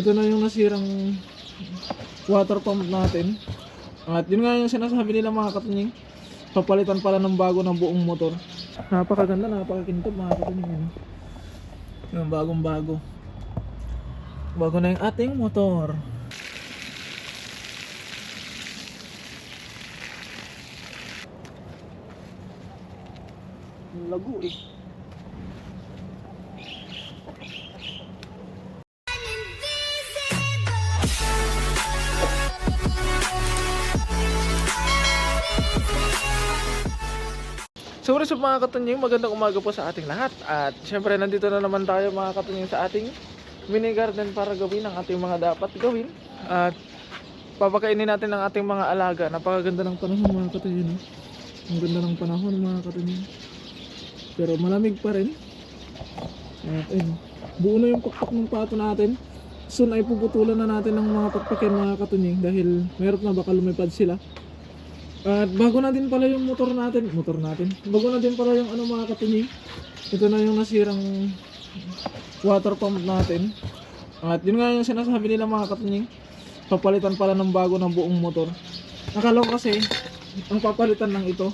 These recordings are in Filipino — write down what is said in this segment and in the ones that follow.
Ito na yung nasirang water pump natin. At yun nga yung sinasabi nila mga katunying, papalitan pala ng bago ng buong motor. Napakaganda, napakakintab mga katunying. Yung bagong bago. Bago na yung ating motor. Lago eh. So what's up mga katunying, magandang umaga po sa ating lahat. At syempre nandito na naman tayo mga katunying sa ating mini garden para gawin ang ating mga dapat gawin. At papakainin natin ang ating mga alaga. Napakaganda ng panahon mga katunying. Ang ganda ng panahon mga katunying. Pero malamig pa rin. At ayun, buo na yung pakpak ng pato natin. Soon ay puputulan na natin ng mga pakpakin mga katunying, dahil meron na baka lumipad sila. At bago na din pala yung motor natin. Bago na din pala yung mga katunying. Ito na yung nasirang water pump natin. At yun nga yung sinasabi nila mga katunying, papalitan pala ng bago ng buong motor. Akala ko kasi ang papalitan lang ito,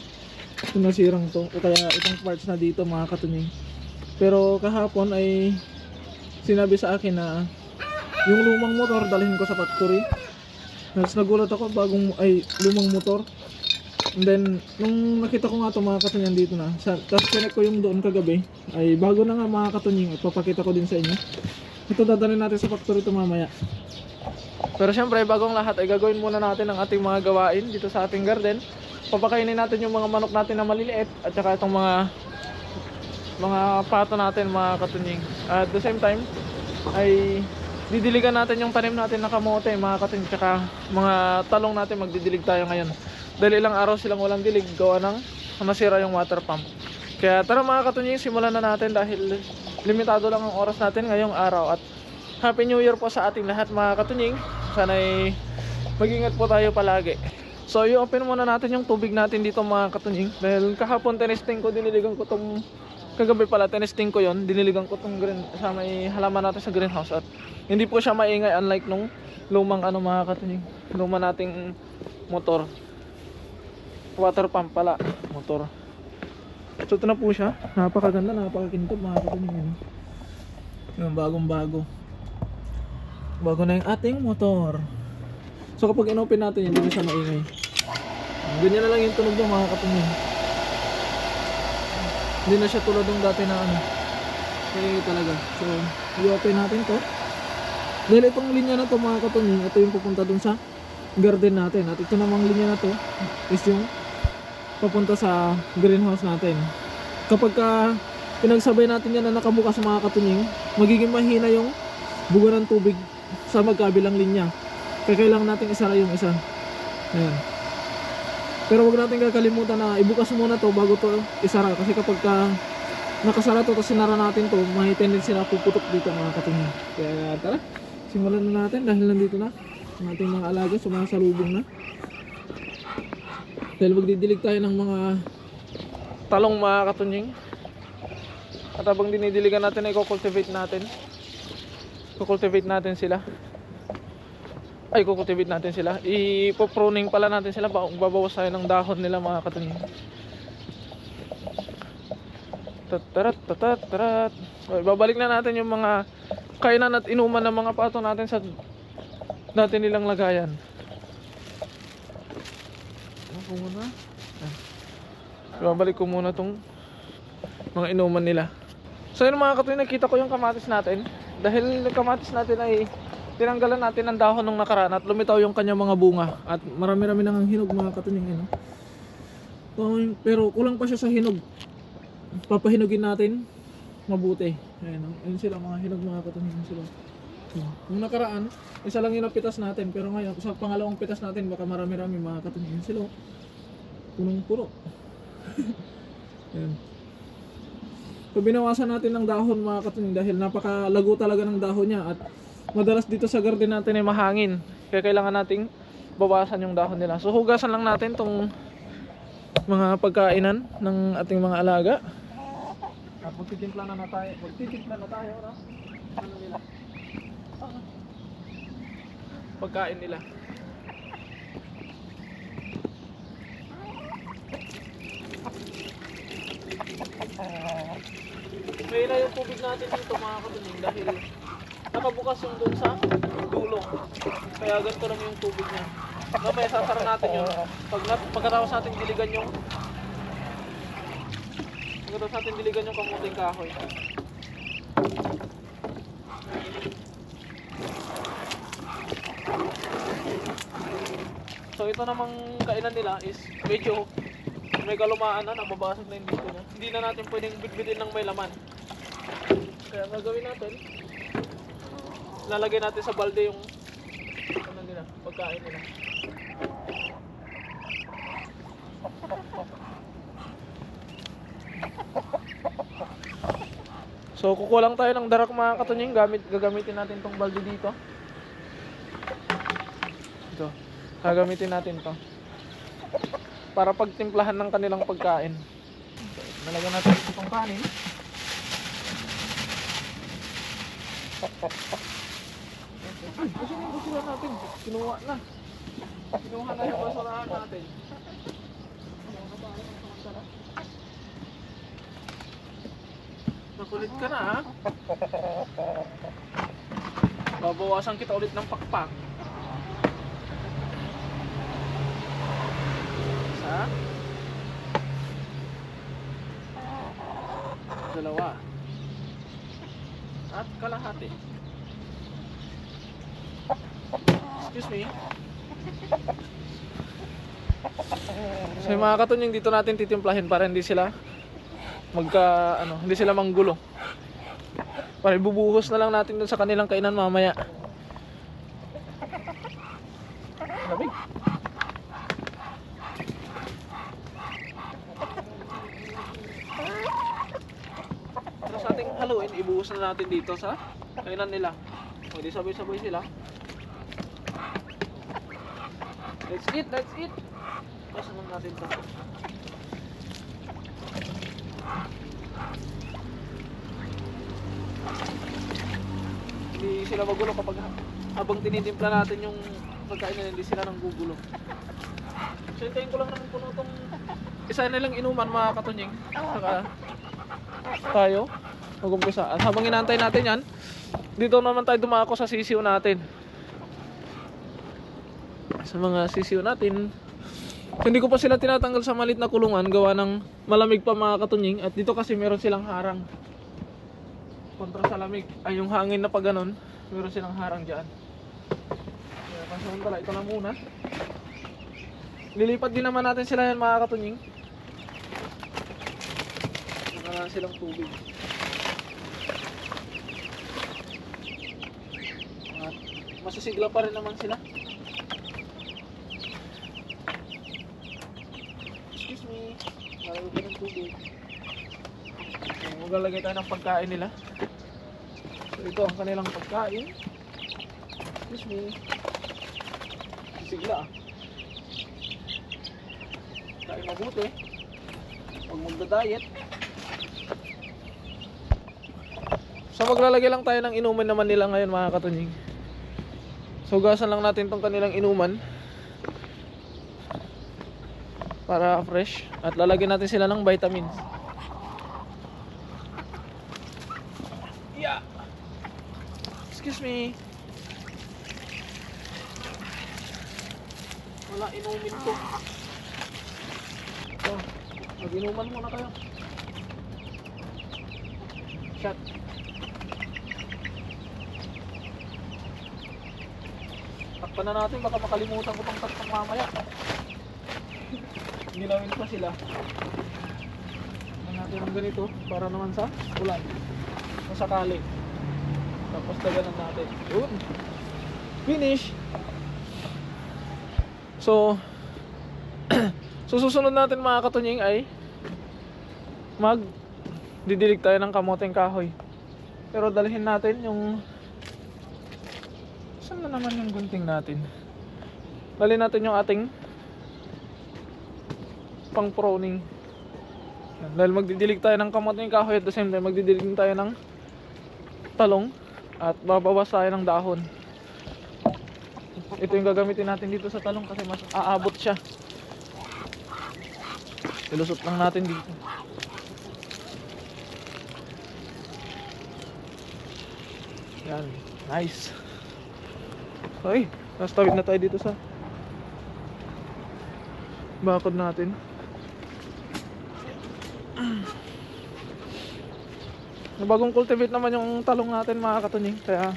yung nasirang to, o kaya itong parts na dito mga katunying. Pero kahapon ay sinabi sa akin na yung lumang motor dalhin ko sa factory. Tapos nagulat ako, lumang motor. And then nung nakita ko nga ito mga katunying dito na, tapos connect ko yung doon kagabi, ay bago na nga mga katunying. At papakita ko din sa inyo. Ito dadalhin natin sa factory ito mamaya. Pero syempre bagong lahat ay gagawin muna natin ang ating mga gawain dito sa ating garden. Papakainin natin yung mga manok natin na maliliit, at saka itong mga pato natin mga katunying. At the same time ay didiligan natin yung tanim natin na kamote mga katunying, tsaka mga talong natin. Magdidilig tayo ngayon dahil ilang araw silang walang dilig gawa ng nasira yung water pump. Kaya tara mga katunying, simulan na natin dahil limitado lang ang oras natin ngayong araw. At Happy New Year po sa ating lahat mga katunying. Sana'y mag-ingat po tayo palagi. So i-open muna natin yung tubig natin dito mga katunying, dahil kahapon tinesting ko, diniligan ko tong, kagabi pala tinesting ko yon, diniligan ko tong sa may halaman natin sa greenhouse. At hindi po siya maingay, unlike nung lumang mga katunying, luma nating motor, water pump pala, motor. So ito na po siya, napakaganda, napakakintab mga katunying. Yung bagong bago na yung ating motor. So kapag in-open natin yun, hindi siya maingay. Ganyan na lang yung tunog niya mga katunying. Hindi na siya tulad ng dati na maingay talaga. So i-open natin to. Dahil itong linya na to mga katunying, ito yung pupunta dun sa garden natin. At ito namang linya na to is yung papunta sa greenhouse natin. Kapag pinagsabay natin yan na nakabukas mga katunying, magiging mahina yung buga ng tubig sa magkabilang linya. Kaya kailangan natin isara yung isa. Ayan. Pero wag natin kakalimutan na ibukas muna to bago to isara. Kasi kapag nakasara to tapos sinara natin to, may tendency na puputok dito mga katunying. Kaya tara, simulan na natin dahil nandito na ang ating mga alaga, sumasalubong na. Dahil magdidilig tayo ng mga talong mga katunying. At habang dinidiligan natin ay kukultivate natin sila. Kukultivate natin sila. Ipo-pruning pala natin sila. Babawas tayo ng dahon nila mga katunying. Tatarat. Babalik na natin yung mga kainan at inuman ng mga pato natin sa dati nilang lagayan. Babalik ko muna tong mga inuman nila. So yun mga katunying, nakita ko yung kamatis natin. Dahil yung kamatis natin ay tinanggalan natin ng dahon nung nakaraan at lumitaw yung kanyang mga bunga. At marami-rami nang hinog mga katunying. Pero kulang pa siya sa hinog. Papahinugin natin mabuti. Ayun sila mga hinog mga katunying sila. Nung nakaraan, isa lang yung napitas natin. Pero ngayon, sa pangalawang pitas natin, baka marami-rami mga katunying sila. Punong-puno. Ayan. So binawasan natin ng dahon mga katunying dahil napakalago talaga ng dahon niya. At madalas dito sa garden natin ay mahangin, kaya kailangan nating bawasan yung dahon nila. So hugasan lang natin tong mga pagkainan ng ating mga alaga. At magtitimpla na tayo. Ano nila? pagkain nila. May na yung tubig natin dito mga katunying dahil nakabukas yung doon sa dulo. Kaya ganito lang yung tubig niya. Mamaya sasara natin yun. Pagkatapos natin diligan yung kamuting kahoy. So ito namang kainan nila is medyo may kalumaan na, nababasag na yung dito niya. Hindi na natin pwedeng bitbitin ng may laman. Kaya gagawin natin, lalagay natin sa balde yung ano nila, pagkain nila. So kukulang tayo ng darak mga katunying, gagamitin natin tong balde dito. Ito, gagamitin natin to para pagtimplahan ng kanilang pagkain. Nalagyan natin itong kanin. Ay, kasi yung basura natin, kinuha na yung basurahan natin. Nakulit ka na ha. Babawasan kita ulit ng pakpak. Isa, dalawa, at kalahati. Excuse me. So yung mga katunying dito natin titimplahin para hindi sila hindi sila manggulo. Para ibubuhos na lang natin dun sa kanilang kainan mamaya. Lamig. Tapos ating haluin, ibuhos na natin dito sa kainan nila. O di sabay-sabay sila. Let's eat, let's eat. Tapos naman natin ito. Hindi sila magulo kapag habang tinitimpla natin yung pagkain nila, hindi sila nang gugulo. So hintayin ko lang naman puno itong isa nilang inuman mga katunying. Saka tayo mag-umpisa. At habang inaantay natin yan, dito naman tayo dumako sa sisiw natin. Sa mga sisiw natin, hindi ko pa sila tinatanggal sa maliit na kulungan gawa ng malamig pa mga katunying. At dito kasi meron silang harang kontra sa lamig. Ay yung hangin na pag ganon, meron silang harang dyan. Kaya pansamantala ito na muna. Lilipat din naman natin sila yan mga katunying. Wala silang tubig. At masisigla pa rin naman sila. Excuse me, lalagay ko ng tubig. So, maglalagay tayo ng pagkain nila. So ito ang kanilang pagkain. Excuse me. Sisigla ah. Kain mabuti. Huwag magda-diet. So maglalagay lang tayo ng inuman naman nila ngayon mga katunying. So gasan lang natin tong kanilang inuman para fresh. At lalagyan natin sila ng vitamins. Yeah. Excuse me. Wala inumin ko. So, mag-inuman muna kayo. Shot. Takpan na natin, baka makalimutan ko pang takpan mamaya. Ginawin pa sila. Takpan natin ng ganito para naman sa ulan. Masakali. Tapos taganan natin. Yun. Finish. So susunod natin mga katunying ay didilig tayo ng kamoteng kahoy. Pero dalhin natin yung saan na naman yung gunting natin. Dalhin natin yung ating pang pruning. Dahil magdidilig tayo ng kamoteng kahoy, at the same time magdidilig tayo ng talong at babawas tayo ng dahon. Ito yung gagamitin natin dito sa talong kasi mas aabot siya. Ilusot lang natin dito. Yan, nice. Okay, nastawid na tayo dito sa bakod natin. Bagong cultivate naman yung talong natin mga katunying, kaya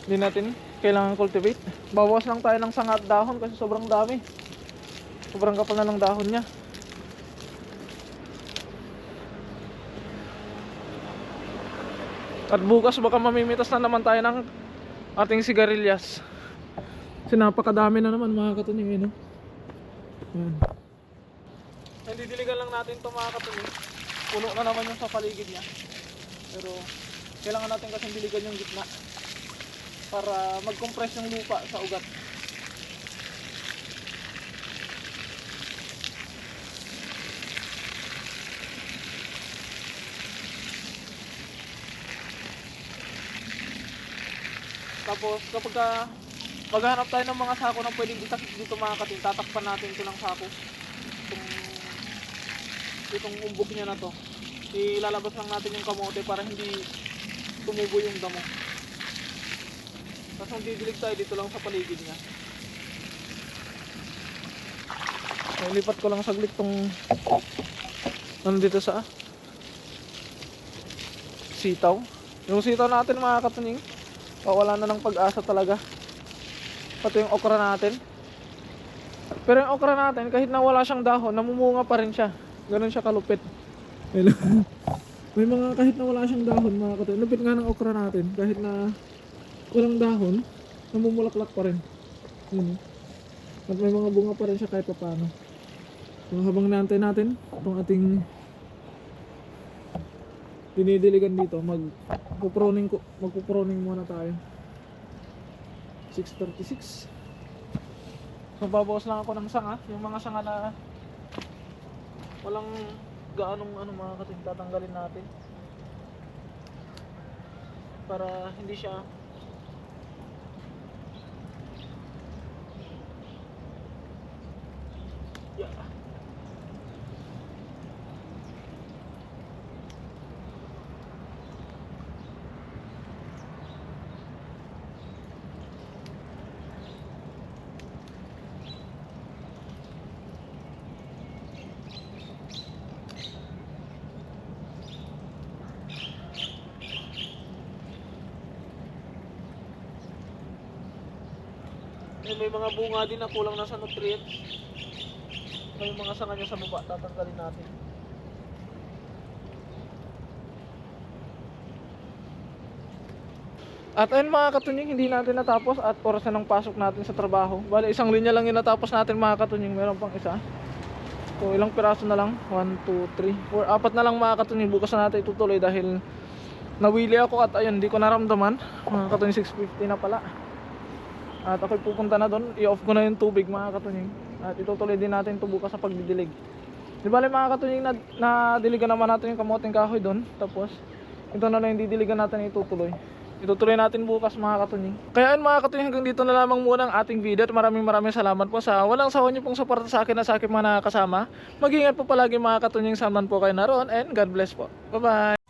hindi natin kailangan cultivate. Bawas lang tayo ng sanga at dahon kasi sobrang dami. Sobrang kapal na ng dahon niya. At bukas baka mamimitas na naman tayo ng ating sigarilyas. Kasi napakadami na naman mga katunying, no? Yan. Didiligan lang natin ito mga katunying. Puno na naman yung sa paligid niya. Pero kailangan natin kasi diligan yung gitna para mag-compress yung lupa sa ugat. Tapos kapag maghanap tayo ng mga sako na pwedeng itakip dito mga kating, tatakpan natin ito ng sako. Itong umbok niya na to, ilalabas lang natin yung kamote para hindi tumubo yung damo. Tapos magdidilig tayo dito lang sa paligid niya. So, lipat ko lang saglit tong nandito sa sitaw. Yung sitaw natin mga katunying, wala na ng pag-asa talaga. Pati yung okra natin. Pero yung okra natin, kahit na wala siyang dahon, namumunga pa rin siya. Ganun siya kalupit. May mga kahit na wala siyang dahon mga katunying. Lupit nga ng okra natin, kahit na walang dahon, namumulaklak pa rin. At may mga bunga pa rin siya kahit pa paano. So, habang naantay natin itong ating dinidiligan dito, magpuproning muna tayo. 6:36. So babawas lang ako ng sanga, yung mga sanga na walang gaanong mga katunying, tatanggalin natin para hindi siya may mga bunga din na kulang na sa nutrients. May mga sanga niya sa baba, tatanggalin natin. At ayun mga katunying, hindi natin natapos at oras na ng pasok natin sa trabaho. Bale, isang linya lang yung natapos natin mga katunying, meron pang isa. So ilang piraso na lang, 1, 2, 3, 4, 4 na lang mga katunying. Bukas na natin itutuloy dahil nawili ako at ayun, hindi ko naramdaman. Mga katunying, 6:50 na pala. At ako'y pupunta na doon, i-off ko na yung tubig mga katunying. At itutuloy din natin ito bukas sa pagdidilig. Di bale mga katunying, nadiligan naman natin yung kamoting kahoy doon. Tapos ito na lang yung didiligan natin, itutuloy. Itutuloy natin bukas mga katunying. Kaya yun mga katunying, hanggang dito na lamang muna ang ating video. At maraming salamat po sa walang sawa niyo pong suporta sa akin at sa aking mga nakakasama. Mag-ingat po palagi mga katunying, saman po kayo naroon, and God bless po. Bye bye.